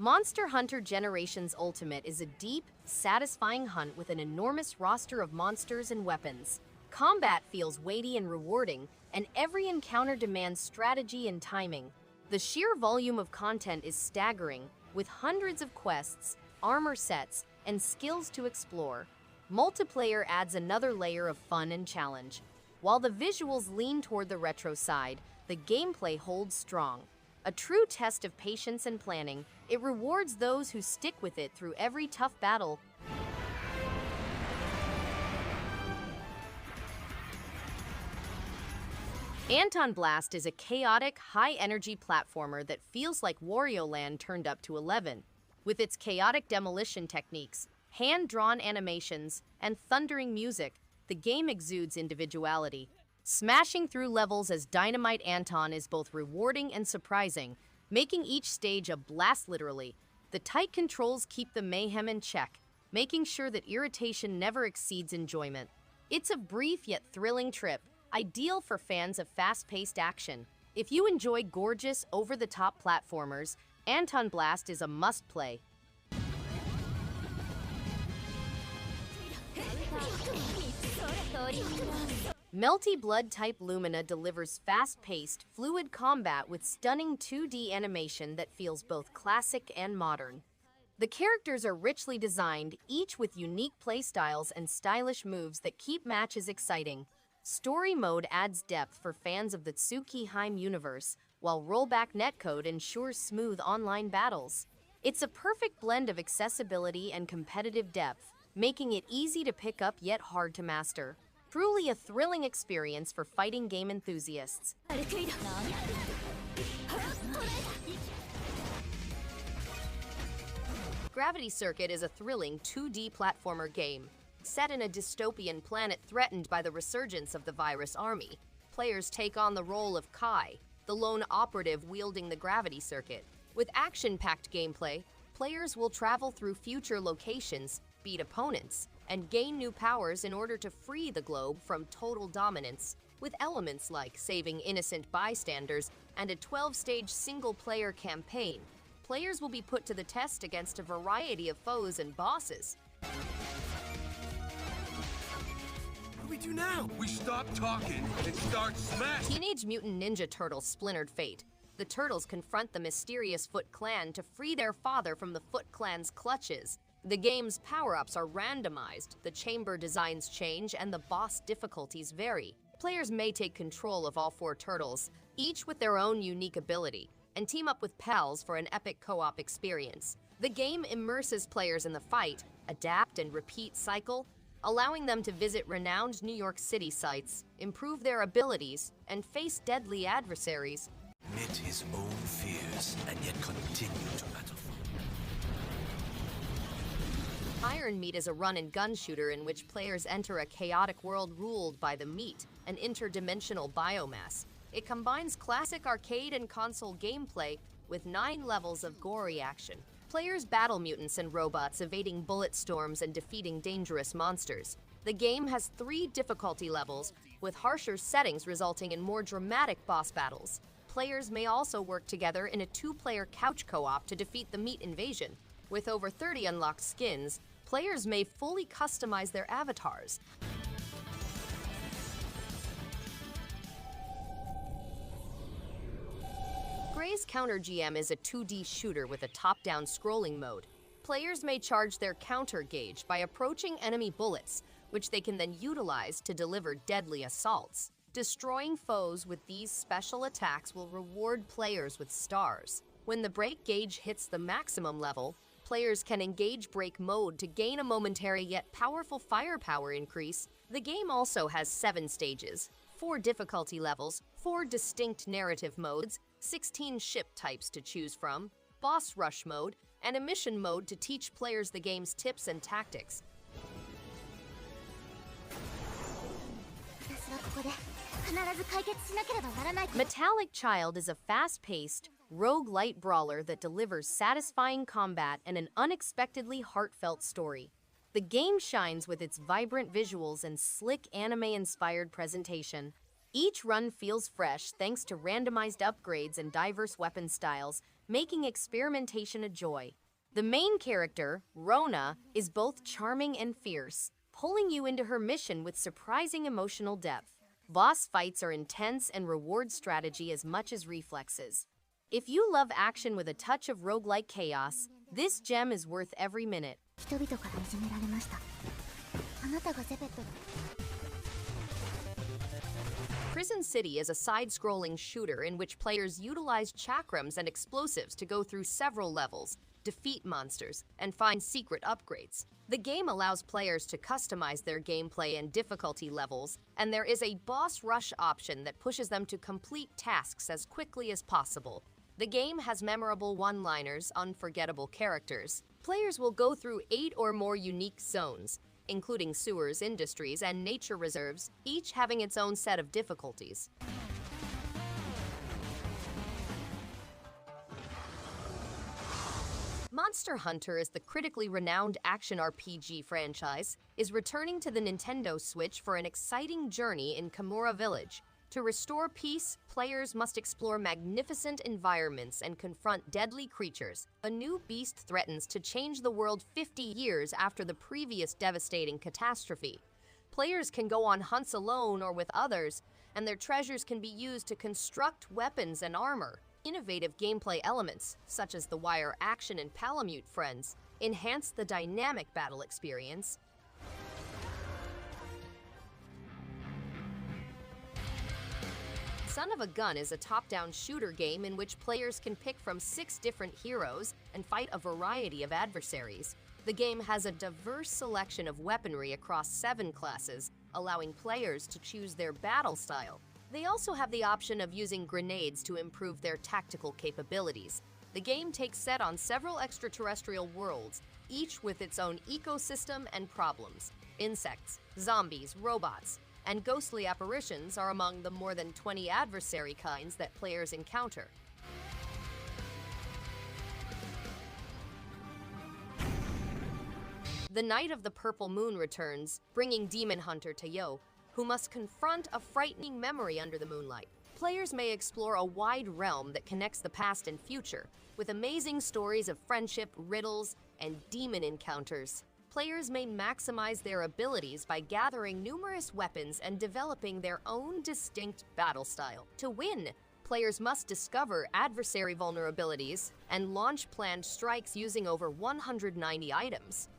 Monster Hunter Generations Ultimate is a deep, satisfying hunt with an enormous roster of monsters and weapons. Combat feels weighty and rewarding, and every encounter demands strategy and timing. The sheer volume of content is staggering, with hundreds of quests, armor sets, and skills to explore. Multiplayer adds another layer of fun and challenge. While the visuals lean toward the retro side, the gameplay holds strong. A true test of patience and planning, it rewards those who stick with it through every tough battle. ANTONBLAST is a chaotic, high-energy platformer that feels like Wario Land turned up to 11. With its chaotic demolition techniques, hand-drawn animations, and thundering music, the game exudes individuality. Smashing through levels as Dynamite Anton is both rewarding and surprising, making each stage a blast literally. The tight controls keep the mayhem in check, making sure that irritation never exceeds enjoyment. It's a brief yet thrilling trip, ideal for fans of fast-paced action. If you enjoy gorgeous, over-the-top platformers, ANTONBLAST is a must-play. MELTY Blood-type LUMINA delivers fast-paced, fluid combat with stunning 2D animation that feels both classic and modern. The characters are richly designed, each with unique playstyles and stylish moves that keep matches exciting. Story mode adds depth for fans of the Tsukiheim universe, while rollback netcode ensures smooth online battles. It's a perfect blend of accessibility and competitive depth, making it easy to pick up yet hard to master. Truly a thrilling experience for fighting game enthusiasts. Gravity Circuit is a thrilling 2D platformer game. Set in a dystopian planet threatened by the resurgence of the virus army, players take on the role of Kai, the lone operative wielding the gravity circuit. With action-packed gameplay, players will travel through future locations, beat opponents, and gain new powers in order to free the globe from total dominance. With elements like saving innocent bystanders and a 12-stage single-player campaign, players will be put to the test against a variety of foes and bosses. What do we do now? We stop talking and start smashing! Teenage Mutant Ninja Turtles Splintered fate. The Turtles confront the mysterious Foot Clan to free their father from the Foot Clan's clutches. The game's power-ups are randomized, the chamber designs change, and the boss difficulties vary. Players may take control of all four turtles, each with their own unique ability, and team up with pals for an epic co-op experience. The game immerses players in the fight, adapt and repeat cycle, allowing them to visit renowned New York City sites, improve their abilities, and face deadly adversaries. Admit his own fears, and yet continue to battle. Iron Meat is a run-and-gun shooter in which players enter a chaotic world ruled by the Meat, an interdimensional biomass. It combines classic arcade and console gameplay with 9 levels of gory action. Players battle mutants and robots, evading bullet storms and defeating dangerous monsters. The game has 3 difficulty levels, with harsher settings resulting in more dramatic boss battles. Players may also work together in a 2-player couch co-op to defeat the Meat invasion. With over 30 unlocked skins, players may fully customize their avatars. Graze Counter GM is a 2D shooter with a top-down scrolling mode. Players may charge their counter gauge by approaching enemy bullets, which they can then utilize to deliver deadly assaults. Destroying foes with these special attacks will reward players with stars. When the break gauge hits the maximum level, players can engage break mode to gain a momentary yet powerful firepower increase. The game also has 7 stages, 4 difficulty levels, 4 distinct narrative modes, 16 ship types to choose from, boss rush mode, and a mission mode to teach players the game's tips and tactics. Metallic Child is a fast-paced, roguelite brawler that delivers satisfying combat and an unexpectedly heartfelt story. The game shines with its vibrant visuals and slick anime-inspired presentation. Each run feels fresh thanks to randomized upgrades and diverse weapon styles, making experimentation a joy. The main character, Rona, is both charming and fierce, pulling you into her mission with surprising emotional depth. Boss fights are intense and reward strategy as much as reflexes. If you love action with a touch of roguelike chaos, this gem is worth every minute. Prison City is a side-scrolling shooter in which players utilize chakrams and explosives to go through several levels, defeat monsters, and find secret upgrades. The game allows players to customize their gameplay and difficulty levels, and there is a boss rush option that pushes them to complete tasks as quickly as possible. The game has memorable one-liners, unforgettable characters. Players will go through 8 or more unique zones, including sewers, industries, and nature reserves, each having its own set of difficulties. Monster Hunter is the critically renowned action RPG franchise, is returning to the Nintendo Switch for an exciting journey in Kimura Village. To restore peace, players must explore magnificent environments and confront deadly creatures. A new beast threatens to change the world 50 years after the previous devastating catastrophe. Players can go on hunts alone or with others, and their treasures can be used to construct weapons and armor. Innovative gameplay elements, such as the wire action and Palamute friends, enhance the dynamic battle experience. Son of a Gun is a top-down shooter game in which players can pick from 6 different heroes and fight a variety of adversaries. The game has a diverse selection of weaponry across 7 classes, allowing players to choose their battle style. They also have the option of using grenades to improve their tactical capabilities. The game takes set on several extraterrestrial worlds, each with its own ecosystem and problems. Insects, zombies, robots, and ghostly apparitions are among the more than 20 adversary kinds that players encounter. The Night of the Purple Moon returns, bringing Demon Hunter Tayo, who must confront a frightening memory under the moonlight. Players may explore a wide realm that connects the past and future, with amazing stories of friendship, riddles, and demon encounters. Players may maximize their abilities by gathering numerous weapons and developing their own distinct battle style. To win, players must discover adversary vulnerabilities and launch planned strikes using over 190 items.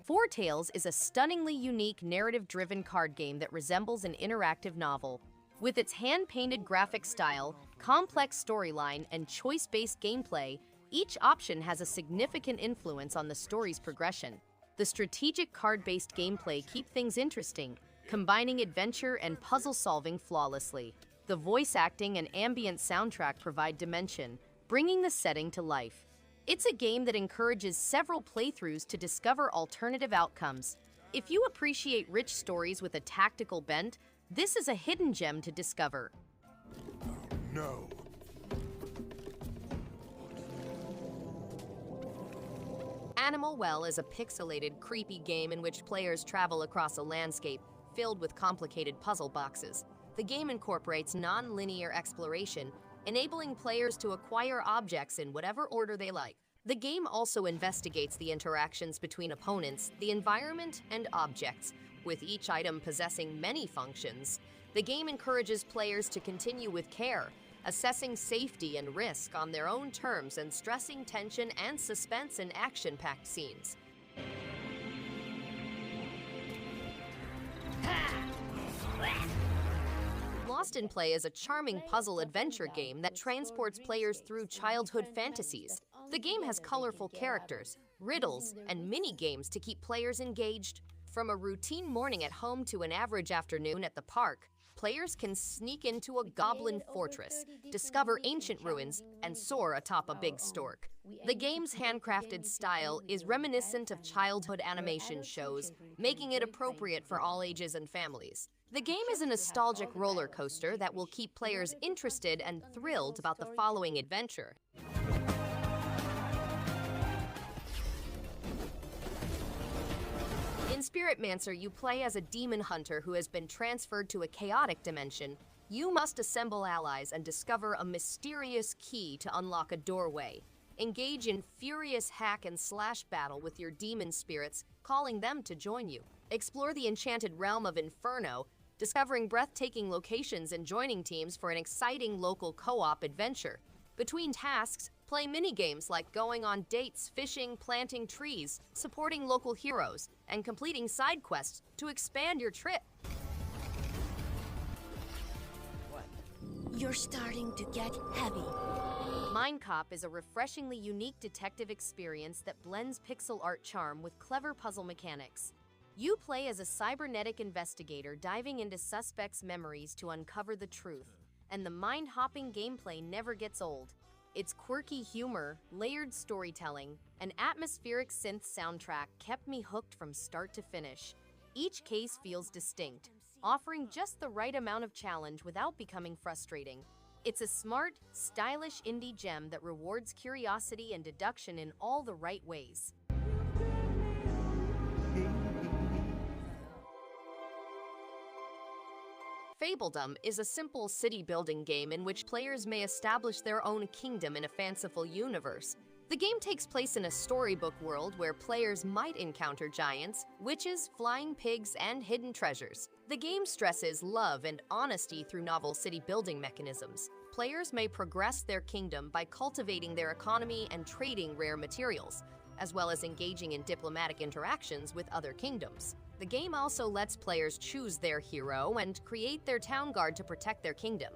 Foretales is a stunningly unique narrative-driven card game that resembles an interactive novel. With its hand-painted graphic style, complex storyline, and choice-based gameplay, each option has a significant influence on the story's progression. The strategic card-based gameplay keeps things interesting, combining adventure and puzzle-solving flawlessly. The voice acting and ambient soundtrack provide dimension, bringing the setting to life. It's a game that encourages several playthroughs to discover alternative outcomes. If you appreciate rich stories with a tactical bent, this is a hidden gem to discover. No. Animal Well is a pixelated, creepy game in which players travel across a landscape filled with complicated puzzle boxes. The game incorporates non-linear exploration, enabling players to acquire objects in whatever order they like. The game also investigates the interactions between opponents, the environment, and objects, with each item possessing many functions. The game encourages players to continue with care, assessing safety and risk on their own terms and stressing tension and suspense in action-packed scenes. Lost in Play is a charming puzzle adventure game that transports players through childhood fantasies. The game has colorful characters, riddles, and mini-games to keep players engaged. From a routine morning at home to an average afternoon at the park, players can sneak into a goblin fortress, discover ancient ruins, and soar atop a big stork. The game's handcrafted style is reminiscent of childhood animation shows, making it appropriate for all ages and families. The game is a nostalgic roller coaster that will keep players interested and thrilled about the following adventure. Spirit Mancer, you play as a demon hunter who has been transferred to a chaotic dimension. You must assemble allies and discover a mysterious key to unlock a doorway. Engage in furious hack and slash battle with your demon spirits, calling them to join you. Explore the enchanted realm of Inferno, discovering breathtaking locations and joining teams for an exciting local co-op adventure. Between tasks, play minigames like going on dates, fishing, planting trees, supporting local heroes, and completing side quests to expand your trip. You're starting to get heavy. Mindcop is a refreshingly unique detective experience that blends pixel art charm with clever puzzle mechanics. You play as a cybernetic investigator diving into suspects' memories to uncover the truth, and the mind-hopping gameplay never gets old. Its quirky humor, layered storytelling, and atmospheric synth soundtrack kept me hooked from start to finish. Each case feels distinct, offering just the right amount of challenge without becoming frustrating. It's a smart, stylish indie gem that rewards curiosity and deduction in all the right ways. Fabledom is a simple city-building game in which players may establish their own kingdom in a fanciful universe. The game takes place in a storybook world where players might encounter giants, witches, flying pigs, and hidden treasures. The game stresses love and honesty through novel city-building mechanisms. Players may progress their kingdom by cultivating their economy and trading rare materials, as well as engaging in diplomatic interactions with other kingdoms. The game also lets players choose their hero and create their town guard to protect their kingdom.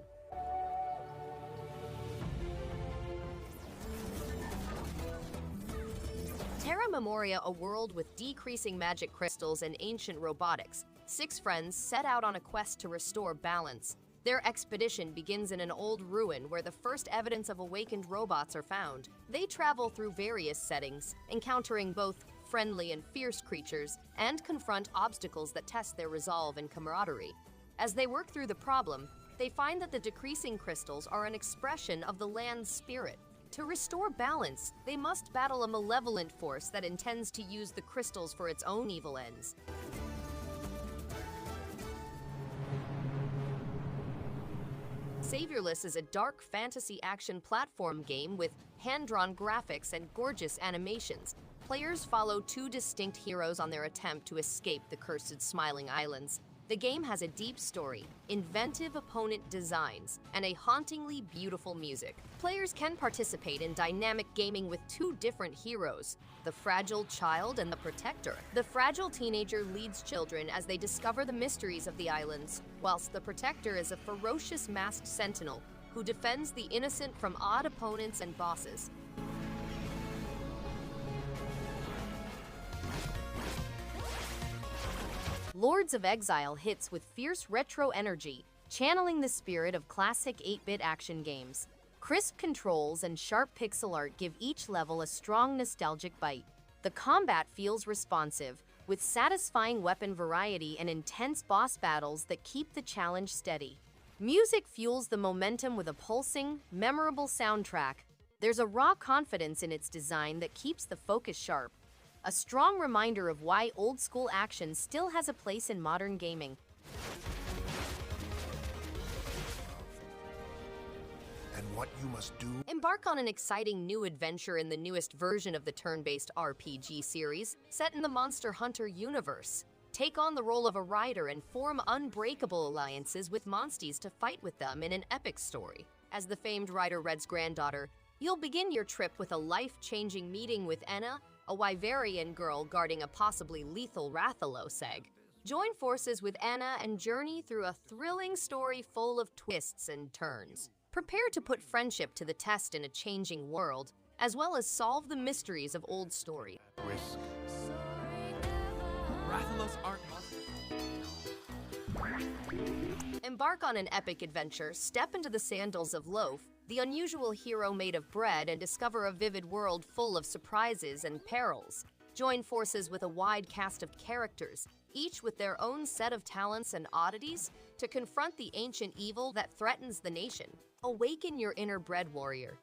Terra Memoria, a world with decreasing magic crystals and ancient robotics. 6 friends set out on a quest to restore balance. Their expedition begins in an old ruin where the first evidence of awakened robots are found. They travel through various settings, encountering both friendly and fierce creatures, and confront obstacles that test their resolve and camaraderie. As they work through the problem, they find that the decreasing crystals are an expression of the land's spirit. To restore balance, they must battle a malevolent force that intends to use the crystals for its own evil ends. Saviorless is a dark fantasy action platform game with hand-drawn graphics and gorgeous animations. Players follow 2 distinct heroes on their attempt to escape the cursed Smiling Islands. The game has a deep story, inventive opponent designs, and a hauntingly beautiful music. Players can participate in dynamic gaming with 2 different heroes, the Fragile Child and the Protector. The fragile teenager leads children as they discover the mysteries of the islands, whilst the Protector is a ferocious masked sentinel who defends the innocent from odd opponents and bosses. Lords of Exile hits with fierce retro energy, channeling the spirit of classic 8-bit action games. Crisp controls and sharp pixel art give each level a strong nostalgic bite. The combat feels responsive, with satisfying weapon variety and intense boss battles that keep the challenge steady. Music fuels the momentum with a pulsing, memorable soundtrack. There's a raw confidence in its design that keeps the focus sharp. A strong reminder of why old-school action still has a place in modern gaming. And what you must do? Embark on an exciting new adventure in the newest version of the turn-based RPG series, set in the Monster Hunter universe. Take on the role of a rider and form unbreakable alliances with monsties to fight with them in an epic story. As the famed Rider Red's granddaughter, you'll begin your trip with a life-changing meeting with Enna, a Wyverian girl guarding a possibly lethal Rathalos egg. Join forces with Anna and journey through a thrilling story full of twists and turns. Prepare to put friendship to the test in a changing world, as well as solve the mysteries of old story. Risk. Rathalos aren't Embark on an epic adventure, step into the sandals of Loaf, the unusual hero made of bread, and discover a vivid world full of surprises and perils. Join forces with a wide cast of characters, each with their own set of talents and oddities, to confront the ancient evil that threatens the nation. Awaken your inner bread warrior.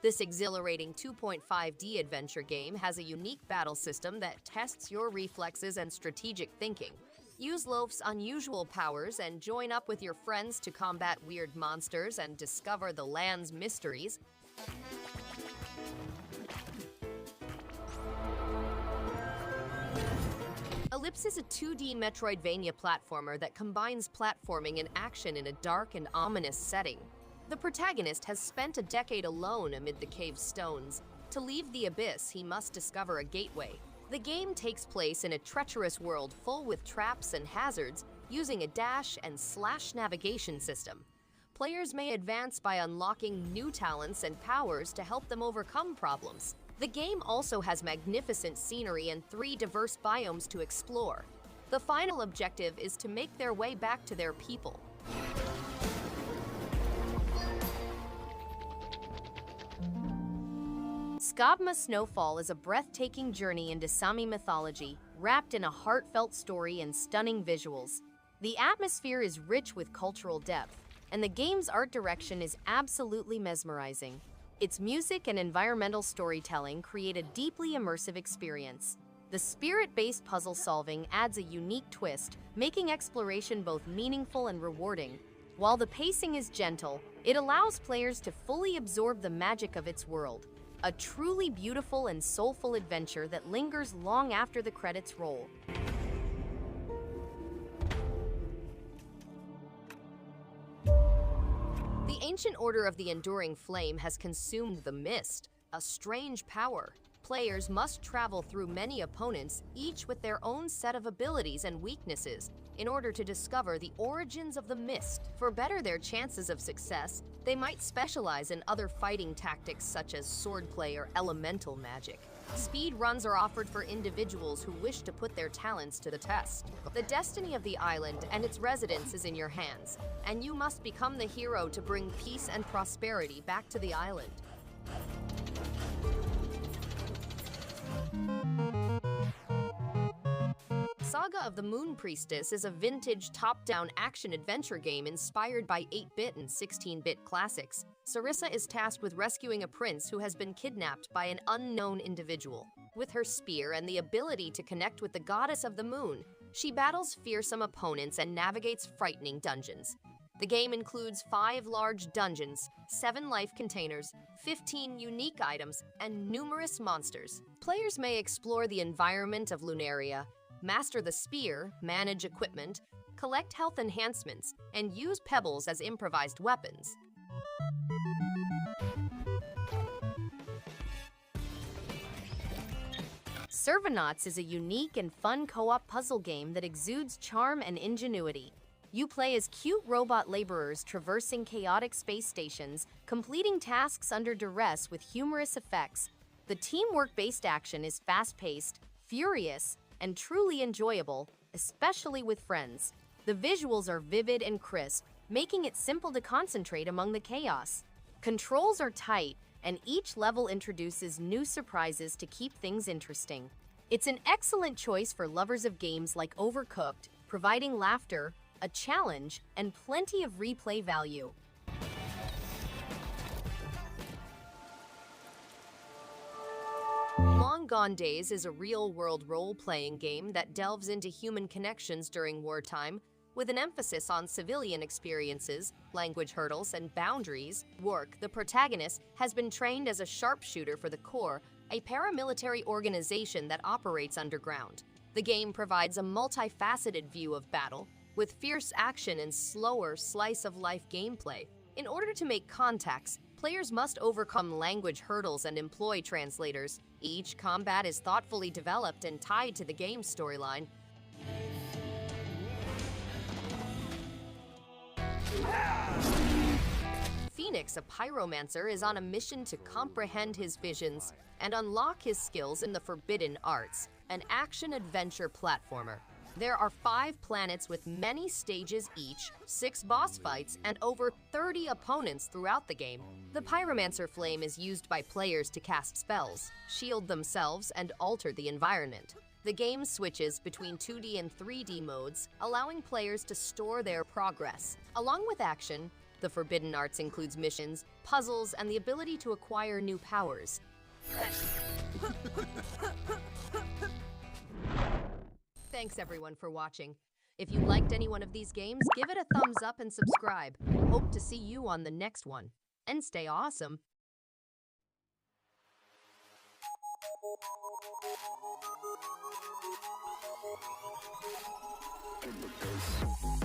This exhilarating 2.5D adventure game has a unique battle system that tests your reflexes and strategic thinking. Use Loaf's unusual powers and join up with your friends to combat weird monsters and discover the land's mysteries. Elypse is a 2D Metroidvania platformer that combines platforming and action in a dark and ominous setting. The protagonist has spent a decade alone amid the cave's stones. To leave the abyss, he must discover a gateway. The game takes place in a treacherous world full with traps and hazards, using a dash and slash navigation system. Players may advance by unlocking new talents and powers to help them overcome problems. The game also has magnificent scenery and 3 diverse biomes to explore. The final objective is to make their way back to their people. Skabma Snowfall is a breathtaking journey into Sami mythology, wrapped in a heartfelt story and stunning visuals. The atmosphere is rich with cultural depth, and the game's art direction is absolutely mesmerizing. Its music and environmental storytelling create a deeply immersive experience. The spirit-based puzzle solving adds a unique twist, making exploration both meaningful and rewarding. While the pacing is gentle, it allows players to fully absorb the magic of its world. A truly beautiful and soulful adventure that lingers long after the credits roll. The Ancient Order of the Enduring Flame has consumed the Mist, a strange power. Players must travel through many opponents, each with their own set of abilities and weaknesses, in order to discover the origins of the Mist. For better their chances of success, they might specialize in other fighting tactics such as swordplay or elemental magic. Speed runs are offered for individuals who wish to put their talents to the test. The destiny of the island and its residents is in your hands, and you must become the hero to bring peace and prosperity back to the island. Saga of the Moon Priestess is a vintage top-down action-adventure game inspired by 8-bit and 16-bit classics. Sarissa is tasked with rescuing a prince who has been kidnapped by an unknown individual. With her spear and the ability to connect with the goddess of the moon, she battles fearsome opponents and navigates frightening dungeons. The game includes 5 large dungeons, 7 life containers, 15 unique items, and numerous monsters. Players may explore the environment of Lunaria, master the spear, manage equipment, collect health enhancements, and use pebbles as improvised weapons. Servonauts is a unique and fun co-op puzzle game that exudes charm and ingenuity. You play as cute robot laborers traversing chaotic space stations, completing tasks under duress with humorous effects. The teamwork-based action is fast-paced, furious, and truly enjoyable, especially with friends. The visuals are vivid and crisp, making it simple to concentrate among the chaos. Controls are tight, and each level introduces new surprises to keep things interesting. It's an excellent choice for lovers of games like Overcooked, providing laughter, a challenge, and plenty of replay value. Long Gone Days is a real-world role-playing game that delves into human connections during wartime, with an emphasis on civilian experiences, language hurdles, and boundaries. The protagonist has been trained as a sharpshooter for the Corps, a paramilitary organization that operates underground. The game provides a multifaceted view of battle, with fierce action and slower slice-of-life gameplay. In order to make contacts, players must overcome language hurdles and employ translators. Each combat is thoughtfully developed and tied to the game's storyline. Phoenix, a pyromancer, is on a mission to comprehend his visions and unlock his skills in the Forbidden Arts, an action-adventure platformer. There are 5 planets with many stages each, 6 boss fights, and over 30 opponents throughout the game. The Pyromancer flame is used by players to cast spells, shield themselves, and alter the environment. The game switches between 2D and 3D modes, allowing players to store their progress. Along with action, The Forbidden Arts includes missions, puzzles, and the ability to acquire new powers. Thanks everyone for watching. If you liked any one of these games, give it a thumbs up and subscribe. Hope to see you on the next one. And stay awesome. In the face.